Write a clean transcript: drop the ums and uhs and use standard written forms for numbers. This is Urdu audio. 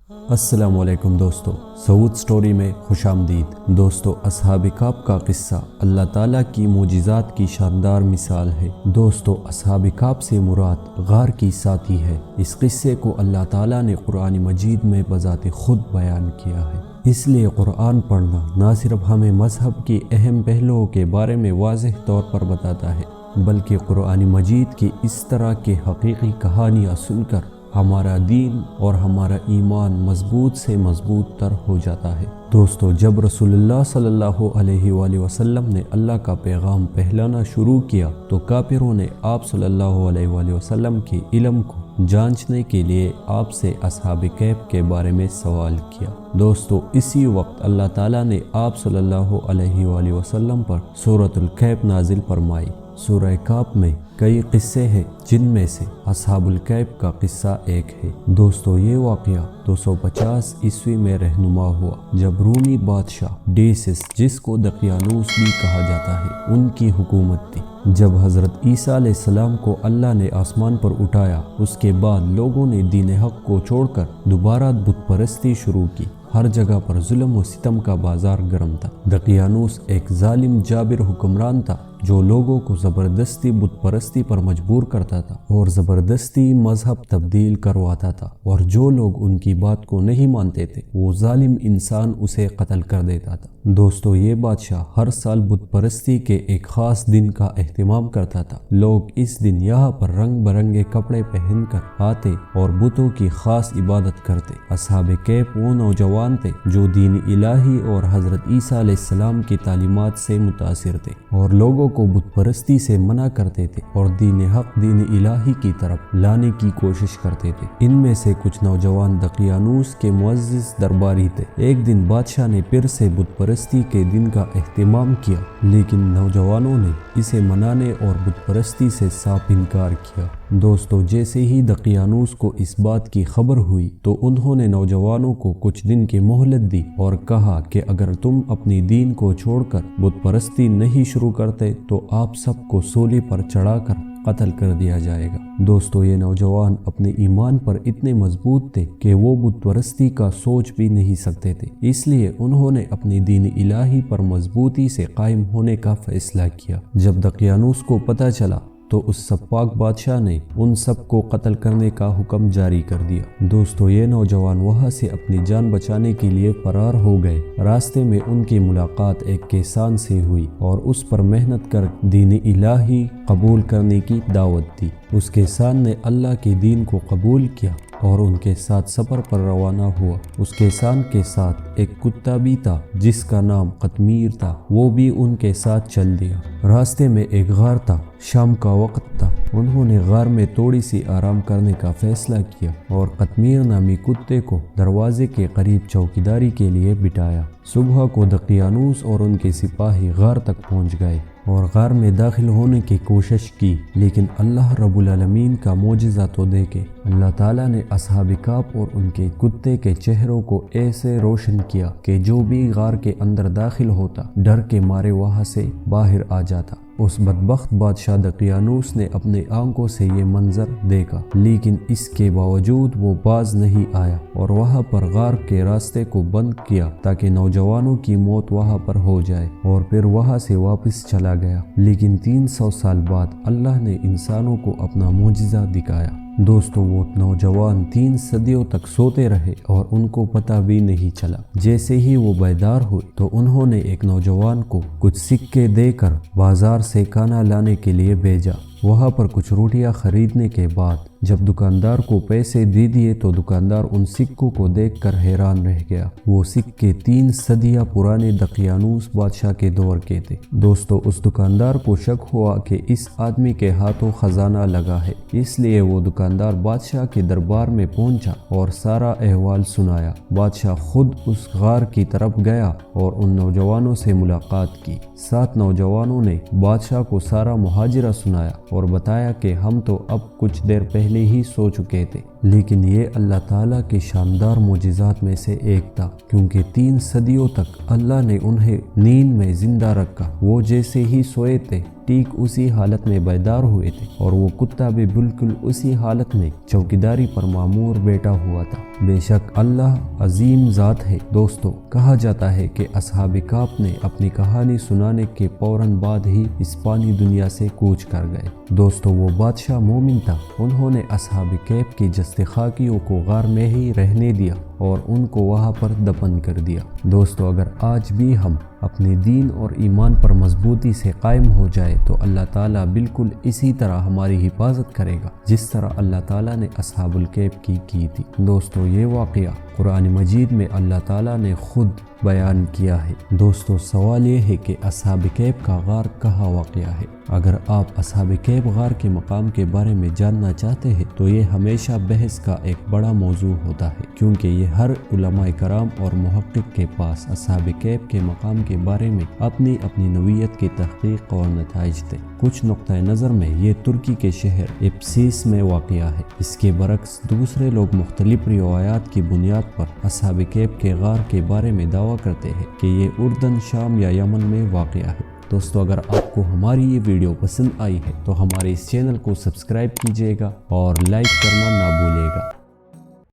السلام علیکم دوستو، سعود سٹوری میں خوش آمدید۔ دوستو، اصحاب کہف کا قصہ اللہ تعالیٰ کی معجزات کی شاندار مثال ہے۔ دوستو، اصحاب کہف سے مراد غار کی ساتھی ہے۔ اس قصے کو اللہ تعالیٰ نے قرآن مجید میں بذات خود بیان کیا ہے۔ اس لیے قرآن پڑھنا نہ صرف ہمیں مذہب کی اہم پہلوؤں کے بارے میں واضح طور پر بتاتا ہے، بلکہ قرآن مجید کی اس طرح کی حقیقی کہانیاں سن کر ہمارا دین اور ہمارا ایمان مضبوط سے مضبوط تر ہو جاتا ہے۔ دوستو، جب رسول اللہ صلی اللہ علیہ وآلہ وسلم نے اللہ کا پیغام پھیلانا شروع کیا تو کافروں نے آپ صلی اللہ علیہ وآلہ وسلم کے علم کو جانچنے کے لیے آپ سے اصحاب کہف کے بارے میں سوال کیا۔ دوستو، اسی وقت اللہ تعالیٰ نے آپ صلی اللہ علیہ وآلہ وسلم پر سورۃ الکہف نازل فرمائی۔ سورہ کہف میں کئی قصے ہیں، جن میں سے اصحاب الکہف کا قصہ ایک ہے۔ دوستو، یہ واقعہ 250 عیسوی میں رہنما ہوا، جب رومی بادشاہ ڈیسس، جس کو دقیانوس بھی کہا جاتا ہے، ان کی حکومت تھی۔ جب حضرت عیسیٰ علیہ السلام کو اللہ نے آسمان پر اٹھایا، اس کے بعد لوگوں نے دین حق کو چھوڑ کر دوبارہ بت پرستی شروع کی۔ ہر جگہ پر ظلم و ستم کا بازار گرم تھا۔ دقیانوس ایک ظالم جابر حکمران تھا جو لوگوں کو زبردستی بت پرستی پر مجبور کرتا تھا اور زبردستی مذہب تبدیل کرواتا تھا، اور جو لوگ ان کی بات کو نہیں مانتے تھے وہ ظالم انسان اسے قتل کر دیتا تھا۔ دوستو، یہ بادشاہ ہر سال بت پرستی کے ایک خاص دن کا اہتمام کرتا تھا۔ لوگ اس دن یہاں پر رنگ برنگے کپڑے پہن کر آتے اور بتوں کی خاص عبادت کرتے۔ اصحاب کہف وہ نوجوان تھے جو دین الہی اور حضرت عیسیٰ علیہ السلام کی تعلیمات سے متاثر تھے اور لوگوں کو بت پرستی سے منع کرتے تھے اور دین حق، دین الہی کی طرف لانے کی کوشش کرتے تھے۔ ان میں سے کچھ نوجوان دقیانوس کے معزز درباری تھے۔ ایک دن بادشاہ نے پھر سے بت پرستی کے دن کا اہتمام کیا، لیکن نوجوانوں نے اسے منانے اور بت پرستی سے صاف انکار کیا۔ دوستو، جیسے ہی دقیانوس کو اس بات کی خبر ہوئی تو انہوں نے نوجوانوں کو کچھ دن کی مہلت دی اور کہا کہ اگر تم اپنی دین کو چھوڑ کر بت پرستی نہیں شروع کرتے تو آپ سب کو سولی پر چڑھا کر قتل کر دیا جائے گا۔ دوستو، یہ نوجوان اپنے ایمان پر اتنے مضبوط تھے کہ وہ بت پرستی کا سوچ بھی نہیں سکتے تھے، اس لیے انہوں نے اپنی دین الہی پر مضبوطی سے قائم ہونے کا فیصلہ کیا۔ جب دقیانوس کو پتہ چلا تو اس سفاک بادشاہ نے ان سب کو قتل کرنے کا حکم جاری کر دیا۔ دوستو، یہ نوجوان وہاں سے اپنی جان بچانے کے لیے فرار ہو گئے۔ راستے میں ان کی ملاقات ایک کسان سے ہوئی اور اس پر محنت کر دین الہی قبول کرنے کی دعوت دی۔ اس کسان نے اللہ کے دین کو قبول کیا اور ان کے ساتھ سفر پر روانہ ہوا۔ اس کسان کے ساتھ ایک کتا بھی تھا جس کا نام قطمیر تھا، وہ بھی ان کے ساتھ چل دیا۔ راستے میں ایک غار تھا، شام کا وقت تھا۔ انہوں نے غار میں تھوڑی سی آرام کرنے کا فیصلہ کیا اور قطمیر نامی کتے کو دروازے کے قریب چوکیداری کے لیے بٹھایا۔ صبح کو دقیانوس اور ان کے سپاہی غار تک پہنچ گئے اور غار میں داخل ہونے کی کوشش کی، لیکن اللہ رب العالمین کا معجزہ تو دیکھے۔ اللہ تعالیٰ نے اصحاب کہف اور ان کے کتے کے چہروں کو ایسے روشن کیا کہ جو بھی غار کے اندر داخل ہوتا ڈر کے مارے وہاں سے باہر آ جاتا۔ اس بدبخت بادشاہ دقیانوس نے اپنے آنکھوں سے یہ منظر دیکھا، لیکن اس کے باوجود وہ باز نہیں آیا اور وہاں پر غار کے راستے کو بند کیا تاکہ نوجوانوں کی موت وہاں پر ہو جائے، اور پھر وہاں سے واپس چلا گیا۔ لیکن 300 سال بعد اللہ نے انسانوں کو اپنا معجزہ دکھایا۔ دوستو، وہ نوجوان 3 صدیوں تک سوتے رہے اور ان کو پتہ بھی نہیں چلا۔ جیسے ہی وہ بیدار ہوئے تو انہوں نے ایک نوجوان کو کچھ سکے دے کر بازار سے کھانا لانے کے لیے بھیجا۔ وہاں پر کچھ روٹیاں خریدنے کے بعد جب دکاندار کو پیسے دے دیے تو دکاندار ان سکوں کو دیکھ کر حیران رہ گیا۔ وہ سکے 3 صدیاں پرانے دقیانوس بادشاہ کے دور کے تھے۔ دوستو، اس دکاندار کو شک ہوا کہ اس آدمی کے ہاتھوں خزانہ لگا ہے، اس لیے وہ دکاندار بادشاہ کے دربار میں پہنچا اور سارا احوال سنایا۔ بادشاہ خود اس غار کی طرف گیا اور ان نوجوانوں سے ملاقات کی۔ 7 نوجوانوں نے بادشاہ کو سارا ماجرا سنایا اور بتایا کہ ہم تو اب کچھ دیر پہلے ہی سو چکے تھے، لیکن یہ اللہ تعالیٰ کے شاندار معجزات میں سے ایک تھا، کیونکہ 3 صدیوں تک اللہ نے انہیں نیند میں زندہ رکھا۔ وہ جیسے ہی سوئے تھے ٹھیک اسی حالت میں بیدار ہوئے تھے، اور وہ کتا بھی بالکل اسی حالت میں چوکیداری پر معمور بیٹھا ہوا تھا۔ بے شک اللہ عظیم ذات ہے۔ دوستو، کہا جاتا ہے کہ اصحاب کہف نے اپنی کہانی سنانے کے فوراً بعد ہی اس فانی دنیا سے کوچ کر گئے۔ دوستو، وہ بادشاہ مومن تھا، انہوں نے اصحاب کہف کی جسد خاکیوں کو غار میں ہی رہنے دیا اور ان کو وہاں پر دفن کر دیا۔ دوستو، اگر آج بھی ہم اپنے دین اور ایمان پر مضبوطی سے قائم ہو جائے تو اللہ تعالیٰ بالکل اسی طرح ہماری حفاظت کرے گا جس طرح اللہ تعالیٰ نے اصحاب الکہف کی تھی۔ دوستو، یہ واقعہ قرآن مجید میں اللہ تعالیٰ نے خود بیان کیا ہے۔ دوستو، سوال یہ ہے کہ اصحاب کہف کا غار کہاں واقع ہے؟ اگر آپ اصحاب کہف غار کے مقام کے بارے میں جاننا چاہتے ہیں تو یہ ہمیشہ بحث کا ایک بڑا موضوع ہوتا ہے، کیونکہ یہ ہر علماء کرام اور محقق کے پاس اصحاب کہف کے مقام کے بارے میں اپنی نوعیت کی تحقیق اور نتائج تھے۔ کچھ نقطہ نظر میں یہ ترکی کے شہر اپسیس میں واقع ہے۔ اس کے برعکس دوسرے لوگ مختلف روایات کی بنیاد پر اصحاب کہف کے غار کے بارے میں دعویٰ کرتے ہیں کہ یہ اردن، شام یا یمن میں واقع ہے۔ دوستو، اگر آپ کو ہماری یہ ویڈیو پسند آئی ہے تو ہمارے اس چینل کو سبسکرائب کیجیے گا اور لائک کرنا نہ بھولیے گا۔